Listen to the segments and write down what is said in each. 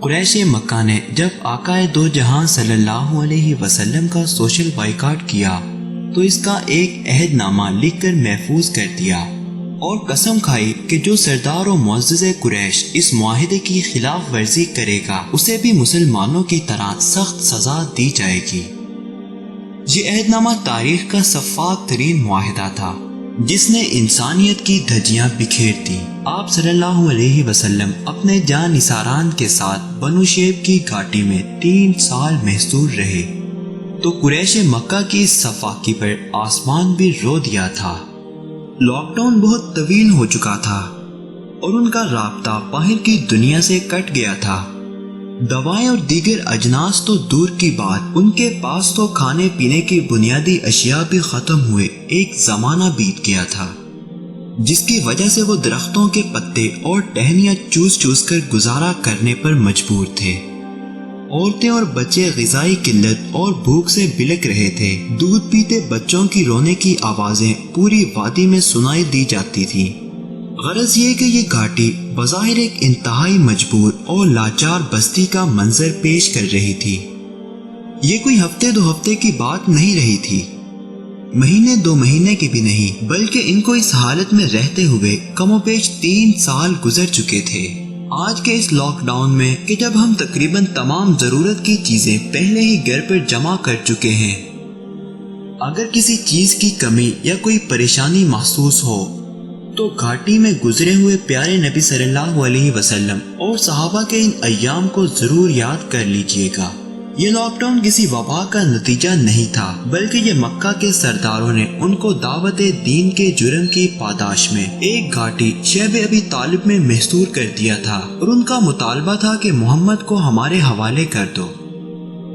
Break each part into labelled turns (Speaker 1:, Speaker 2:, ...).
Speaker 1: قریش مکہ نے جب آقا دو جہاں صلی اللہ علیہ وسلم کا سوشل بائیکاٹ کیا تو اس کا ایک عہد نامہ لکھ کر محفوظ کر دیا اور قسم کھائی کہ جو سردار و معزز قریش اس معاہدے کی خلاف ورزی کرے گا اسے بھی مسلمانوں کی طرح سخت سزا دی جائے گی۔ یہ عہد نامہ تاریخ کا شفاف ترین معاہدہ تھا جس نے انسانیت کی دھجیاں بکھیر دی۔ آپ صلی اللہ علیہ وسلم اپنے جان نثاران کے ساتھ بنو شیب کی گھاٹی میں 3 سال محصور رہے تو قریش مکہ کی اس صفاقی پر آسمان بھی رو دیا تھا۔ لاک ڈاؤن بہت طویل ہو چکا تھا اور ان کا رابطہ باہر کی دنیا سے کٹ گیا تھا۔ دوائیں اور دیگر اجناس تو دور کی بات، ان کے پاس تو کھانے پینے کی بنیادی اشیاء بھی ختم ہوئے ایک زمانہ بیت گیا تھا جس کی وجہ سے وہ درختوں کے پتے اور ٹہنیاں چوس چوس کر گزارا کرنے پر مجبور تھے۔ عورتیں اور بچے غذائی قلت اور بھوک سے بلک رہے تھے۔ دودھ پیتے بچوں کی رونے کی آوازیں پوری وادی میں سنائی دی جاتی تھی۔ غرض یہ کہ یہ گھاٹی بظاہر ایک انتہائی مجبور اور لاچار بستی کا منظر پیش کر رہی تھی۔ یہ کوئی ہفتے 2 ہفتے کی بات نہیں رہی تھی، مہینے 2 مہینے کی بھی نہیں، بلکہ ان کو اس حالت میں رہتے ہوئے کم و بیش 3 سال گزر چکے تھے۔ آج کے اس لاک ڈاؤن میں کہ جب ہم تقریباً تمام ضرورت کی چیزیں پہلے ہی گھر پر جمع کر چکے ہیں، اگر کسی چیز کی کمی یا کوئی پریشانی محسوس ہو تو گھاٹی میں گزرے ہوئے پیارے نبی صلی اللہ علیہ وسلم اور صحابہ کے ان ایام کو ضرور یاد کر لیجئے گا۔ یہ لاک ڈاؤن کسی وبا کا نتیجہ نہیں تھا، بلکہ یہ مکہ کے سرداروں نے ان کو دعوت دین کے جرم کی پاداش میں ایک گھاٹی شیب ابی طالب میں محصور کر دیا تھا اور ان کا مطالبہ تھا کہ محمد کو ہمارے حوالے کر دو،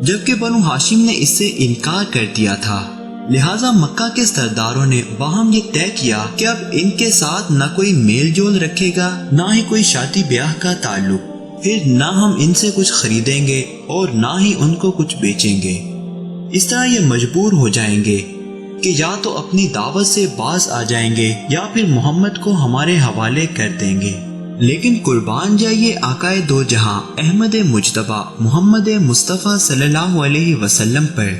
Speaker 1: جبکہ بنو ہاشم نے اس سے انکار کر دیا تھا۔ لہٰذا مکہ کے سرداروں نے باہم یہ طے کیا کہ اب ان کے ساتھ نہ کوئی میل جول رکھے گا، نہ ہی کوئی شادی بیاہ کا تعلق، پھر نہ ہم ان سے کچھ خریدیں گے اور نہ ہی ان کو کچھ بیچیں گے۔ اس طرح یہ مجبور ہو جائیں گے کہ یا تو اپنی دعوت سے باز آ جائیں گے یا پھر محمد کو ہمارے حوالے کر دیں گے۔ لیکن قربان جائیے آقا دو جہاں احمد مجتبیٰ محمد مصطفیٰ صلی اللہ علیہ وسلم پر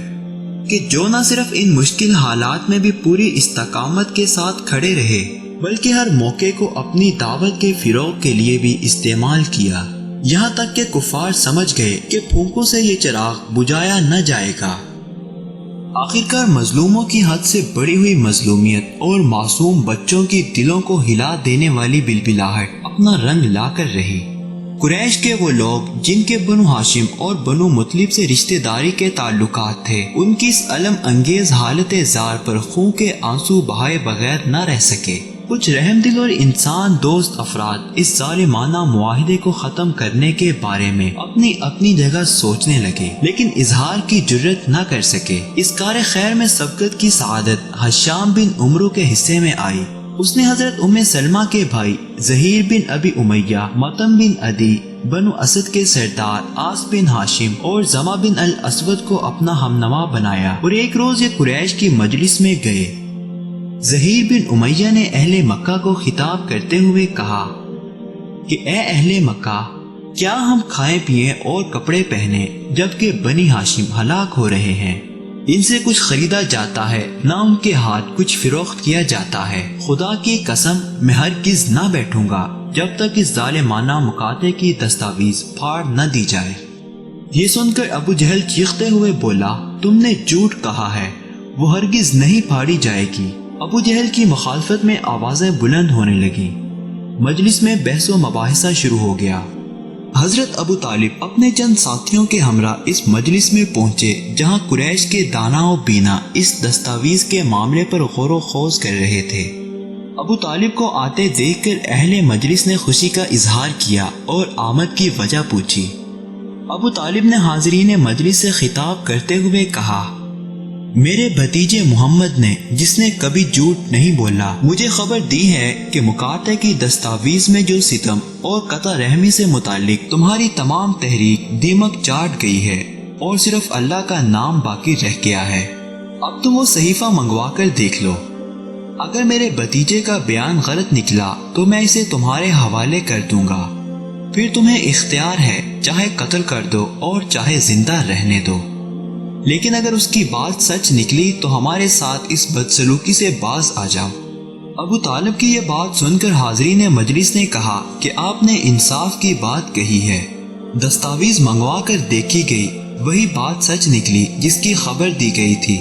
Speaker 1: کہ جو نہ صرف ان مشکل حالات میں بھی پوری استقامت کے ساتھ کھڑے رہے بلکہ ہر موقع کو اپنی دعوت کے فروغ کے لیے بھی استعمال کیا، یہاں تک کہ کفار سمجھ گئے کہ پھونکوں سے یہ چراغ بجھایا نہ جائے گا۔ آخرکار مظلوموں کی حد سے بڑی ہوئی مظلومیت اور معصوم بچوں کی دلوں کو ہلا دینے والی بلبلاہٹ اپنا رنگ لا کر رہی۔ قریش کے وہ لوگ جن کے بنو ہاشم اور بنو مطلب سے رشتہ داری کے تعلقات تھے، ان کی اس علم انگیز حالت زار پر خون کے آنسو بہائے بغیر نہ رہ سکے۔ کچھ رحم دل اور انسان دوست افراد اس ظالمانہ معاہدے کو ختم کرنے کے بارے میں اپنی اپنی جگہ سوچنے لگے، لیکن اظہار کی جرت نہ کر سکے۔ اس کار خیر میں سبقت کی سعادت حشام بن عمرو کے حصے میں آئی۔ اس نے حضرت ام سلمہ کے بھائی زہیر بن ابی امیہ، مطم بن عدی، بنو اسد کے سردار آس بن ہاشم اور زما بن الاسود کو اپنا ہمنوا بنایا اور ایک روز یہ قریش کی مجلس میں گئے۔ زہیر بن امیہ نے اہل مکہ کو خطاب کرتے ہوئے کہا کہ اے اہل مکہ، کیا ہم کھائیں پیئیں اور کپڑے پہنے جبکہ بنی ہاشم ہلاک ہو رہے ہیں؟ ان سے کچھ خریدا جاتا ہے، نہ ان کے ہاتھ کچھ فروخت کیا جاتا ہے۔ خدا کی قسم میں ہرگز نہ بیٹھوں گا جب تک اس ظالمانہ مقاطعے کی دستاویز پھاڑ نہ دی جائے۔ یہ سن کر ابو جہل چیختے ہوئے بولا، تم نے جھوٹ کہا ہے، وہ ہرگز نہیں پھاڑی جائے گی۔ ابو جہل کی مخالفت میں آوازیں بلند ہونے لگیں۔ مجلس میں بحث و مباحثہ شروع ہو گیا۔ حضرت ابو طالب اپنے چند ساتھیوں کے ہمراہ اس مجلس میں پہنچے جہاں قریش کے دانا و بینا اس دستاویز کے معاملے پر غور و خوض کر رہے تھے۔ ابو طالب کو آتے دیکھ کر اہل مجلس نے خوشی کا اظہار کیا اور آمد کی وجہ پوچھی۔ ابو طالب نے حاضرین مجلس سے خطاب کرتے ہوئے کہا، میرے بھتیجے محمد نے، جس نے کبھی جھوٹ نہیں بولا، مجھے خبر دی ہے کہ مقاطعے کی دستاویز میں جو ستم اور قطع رحمی سے متعلق تمہاری تمام تحریک دیمک چاٹ گئی ہے اور صرف اللہ کا نام باقی رہ گیا ہے۔ اب تم وہ صحیفہ منگوا کر دیکھ لو۔ اگر میرے بھتیجے کا بیان غلط نکلا تو میں اسے تمہارے حوالے کر دوں گا۔ پھر تمہیں اختیار ہے، چاہے قتل کر دو اور چاہے زندہ رہنے دو۔ لیکن اگر اس کی بات سچ نکلی تو ہمارے ساتھ اس بدسلوکی سے باز آ جاؤ۔ ابو طالب کی یہ بات سن کر حاضرین مجلس نے کہا کہ آپ نے انصاف کی بات کہی ہے۔ دستاویز منگوا کر دیکھی گئی، وہی بات سچ نکلی جس کی خبر دی گئی تھی۔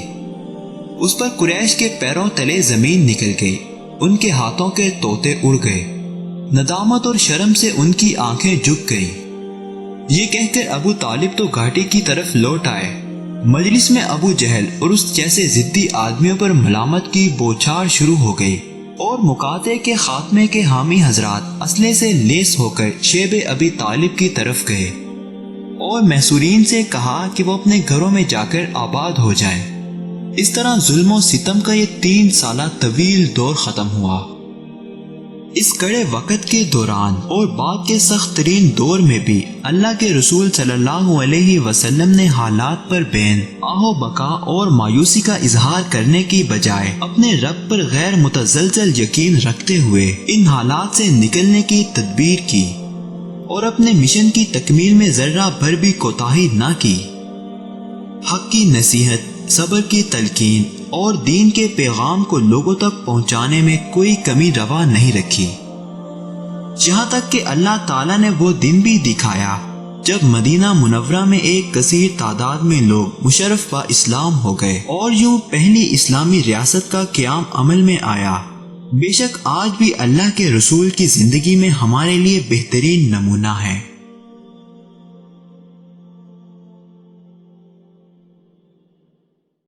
Speaker 1: اس پر قریش کے پیروں تلے زمین نکل گئی، ان کے ہاتھوں کے طوطے اڑ گئے، ندامت اور شرم سے ان کی آنکھیں جھک گئیں۔ یہ کہہ کر ابو طالب تو گھاٹی کی طرف لوٹ آئے۔ مجلس میں ابو جہل اور اس جیسے ضدی آدمیوں پر ملامت کی بوچھار شروع ہو گئی، اور مقاطعے کے خاتمے کے حامی حضرات اسلحے سے لیس ہو کر شیب ابی طالب کی طرف گئے اور محصورین سے کہا کہ وہ اپنے گھروں میں جا کر آباد ہو جائیں۔ اس طرح ظلم و ستم کا یہ 3 سالہ طویل دور ختم ہوا۔ اس کڑے وقت کے دوران اور بعد کے سخت ترین دور میں بھی اللہ کے رسول صلی اللہ علیہ وسلم نے حالات پر بین آہ و بکا اور مایوسی کا اظہار کرنے کی بجائے اپنے رب پر غیر متزلزل یقین رکھتے ہوئے ان حالات سے نکلنے کی تدبیر کی اور اپنے مشن کی تکمیل میں ذرہ بھر بھی کوتاہی نہ کی۔ حق کی نصیحت، صبر کی تلقین اور دین کے پیغام کو لوگوں تک پہنچانے میں کوئی کمی روا نہیں رکھی، یہاں تک کہ اللہ تعالیٰ نے وہ دن بھی دکھایا جب مدینہ منورہ میں ایک کثیر تعداد میں لوگ مشرف با اسلام ہو گئے اور یوں پہلی اسلامی ریاست کا قیام عمل میں آیا۔ بے شک آج بھی اللہ کے رسول کی زندگی میں ہمارے لیے بہترین نمونہ ہے۔